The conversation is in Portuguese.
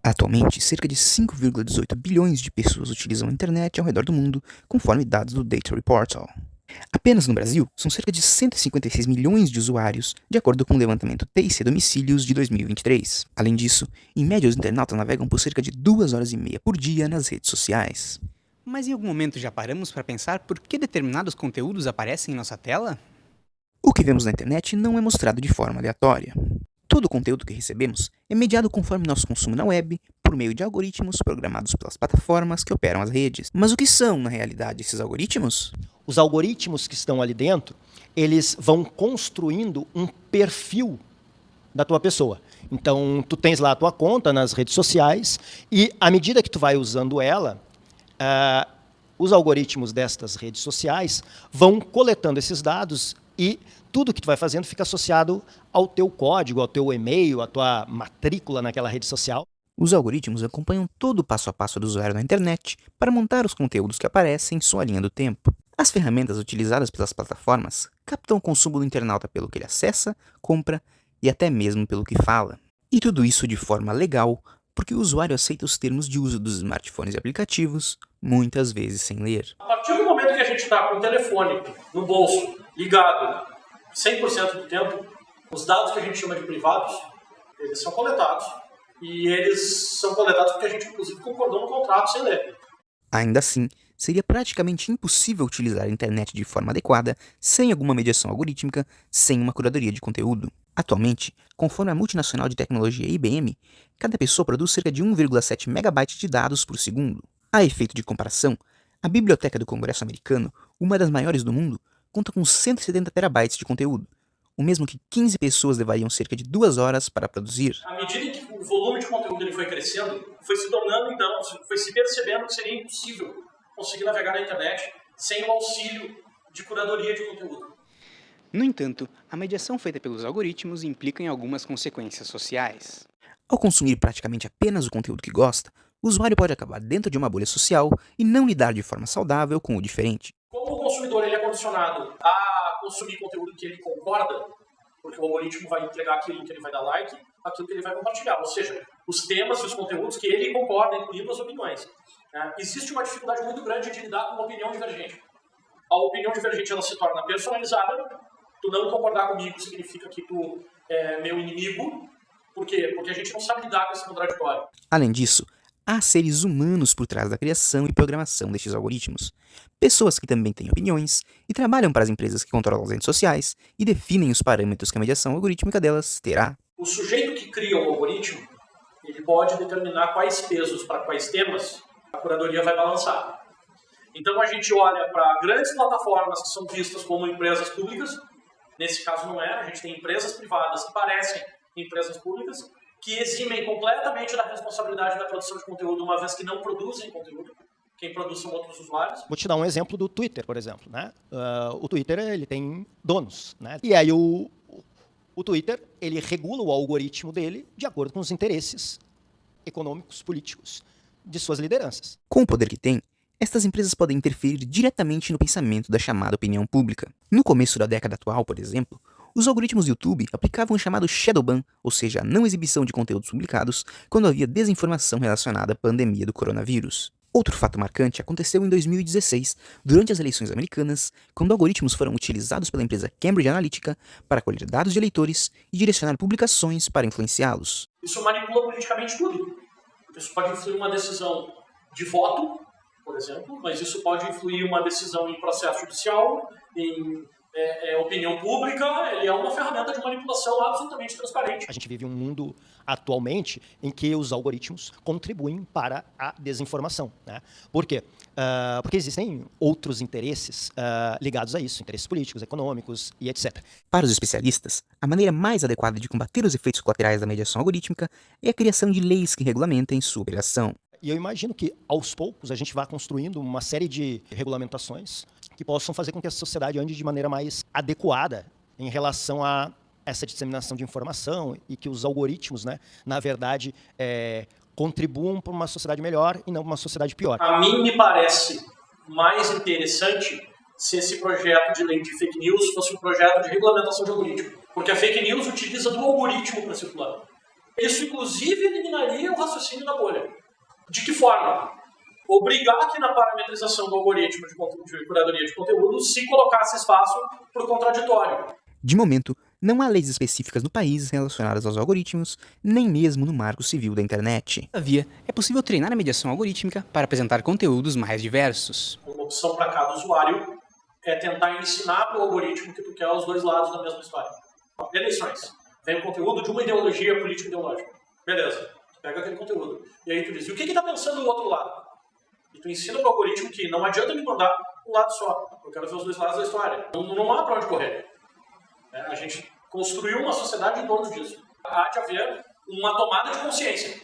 Atualmente, cerca de 5,18 bilhões de pessoas utilizam a internet ao redor do mundo, conforme dados do Data Reportal. Apenas no Brasil, são cerca de 156 milhões de usuários, de acordo com o levantamento TIC Domicílios de 2023. Além disso, em média os internautas navegam por cerca de 2 horas e meia por dia nas redes sociais. Mas em algum momento já paramos para pensar por que determinados conteúdos aparecem em nossa tela? O que vemos na internet não é mostrado de forma aleatória. Todo o conteúdo que recebemos é mediado conforme nosso consumo na web, por meio de algoritmos programados pelas plataformas que operam as redes. Mas o que são, na realidade, esses algoritmos? Os algoritmos que estão ali dentro, eles vão construindo um perfil da tua pessoa. Então, tu tens lá a tua conta nas redes sociais e, à medida que tu vai usando ela, os algoritmos destas redes sociais vão coletando esses dados e tudo que tu vai fazendo fica associado ao teu código, ao teu e-mail, à tua matrícula naquela rede social. Os algoritmos acompanham todo o passo a passo do usuário na internet para montar os conteúdos que aparecem em sua linha do tempo. As ferramentas utilizadas pelas plataformas captam o consumo do internauta pelo que ele acessa, compra e até mesmo pelo que fala. E tudo isso de forma legal, porque o usuário aceita os termos de uso dos smartphones e aplicativos, muitas vezes sem ler. A partir do momento que a gente está com o telefone no bolso, ligado, 100% do tempo, os dados que a gente chama de privados, eles são coletados. E eles são coletados porque a gente, inclusive, concordou no contrato sem ler. Ainda assim, seria praticamente impossível utilizar a internet de forma adequada, sem alguma mediação algorítmica, sem uma curadoria de conteúdo. Atualmente, conforme a multinacional de tecnologia IBM, cada pessoa produz cerca de 1,7 megabytes de dados por segundo. A efeito de comparação, a Biblioteca do Congresso Americano, uma das maiores do mundo, conta com 170 terabytes de conteúdo, o mesmo que 15 pessoas levariam cerca de 2 horas para produzir. À medida em que o volume de conteúdo ele foi crescendo, foi se tornando, então, foi se percebendo que seria impossível conseguir navegar na internet sem o auxílio de curadoria de conteúdo. No entanto, a mediação feita pelos algoritmos implica em algumas consequências sociais. Ao consumir praticamente apenas o conteúdo que gosta, o usuário pode acabar dentro de uma bolha social e não lidar de forma saudável com o diferente. Como o consumidor ele é condicionado a consumir conteúdo que ele concorda, porque o algoritmo vai entregar aquilo que ele vai dar like, aquilo que ele vai compartilhar, ou seja, os temas e os conteúdos que ele concorda, incluindo as opiniões. Existe uma dificuldade muito grande de lidar com uma opinião divergente. A opinião divergente ela se torna personalizada. Tu não concordar comigo significa que tu é meu inimigo. Por quê? Porque a gente não sabe lidar com esse contraditório. Além disso, há seres humanos por trás da criação e programação destes algoritmos. Pessoas que também têm opiniões e trabalham para as empresas que controlam as redes sociais e definem os parâmetros que a mediação algorítmica delas terá. O sujeito que cria um algoritmo, ele pode determinar quais pesos para quais temas a curadoria vai balançar. Então a gente olha para grandes plataformas que são vistas como empresas públicas. Nesse caso não é, a gente tem empresas privadas que parecem empresas públicas, que eximem completamente da responsabilidade da produção de conteúdo, uma vez que não produzem conteúdo. Quem produz são outros usuários. Vou te dar um exemplo do Twitter, por exemplo. Né? O Twitter ele tem donos. Né? E aí o Twitter ele regula o algoritmo dele de acordo com os interesses econômicos, políticos de suas lideranças. Com o poder que tem, estas empresas podem interferir diretamente no pensamento da chamada opinião pública. No começo da década atual, por exemplo, os algoritmos do YouTube aplicavam o chamado Shadowban, ou seja, a não exibição de conteúdos publicados, quando havia desinformação relacionada à pandemia do coronavírus. Outro fato marcante aconteceu em 2016, durante as eleições americanas, quando algoritmos foram utilizados pela empresa Cambridge Analytica para colher dados de eleitores e direcionar publicações para influenciá-los. Isso manipula politicamente tudo. Isso pode influir uma decisão de voto, por exemplo, mas isso pode influir uma decisão em processo judicial, em opinião pública. Ele é uma ferramenta de manipulação absolutamente transparente. A gente vive um mundo atualmente em que os algoritmos contribuem para a desinformação. Né? Por quê? Porque existem outros interesses ligados a isso, interesses políticos, econômicos e etc. Para os especialistas, a maneira mais adequada de combater os efeitos colaterais da mediação algorítmica é a criação de leis que regulamentem sua operação. E eu imagino que, aos poucos, a gente vá construindo uma série de regulamentações que possam fazer com que a sociedade ande de maneira mais adequada em relação a essa disseminação de informação e que os algoritmos, né, na verdade, contribuam para uma sociedade melhor e não para uma sociedade pior. A mim me parece mais interessante se esse projeto de lei de fake news fosse um projeto de regulamentação de algoritmo. Porque a fake news utiliza do algoritmo para circular. Isso, inclusive, eliminaria o raciocínio da bolha. De que forma? Obrigar que na parametrização do algoritmo de curadoria de conteúdo se colocasse espaço para o contraditório. De momento, não há leis específicas no país relacionadas aos algoritmos, nem mesmo no Marco Civil da Internet. Todavia, é possível treinar a mediação algorítmica para apresentar conteúdos mais diversos. Uma opção para cada usuário é tentar ensinar para o algoritmo que tu quer os dois lados da mesma história. Eleições. Vem o conteúdo de uma ideologia política ideológica. Beleza. Tu pega aquele conteúdo. E aí tu diz, e o que está pensando o outro lado? E tu ensina para o algoritmo que não adianta me mandar um lado só. Eu quero ver os dois lados da história. Não há para onde correr. A gente construiu uma sociedade em torno disso. Há de haver uma tomada de consciência.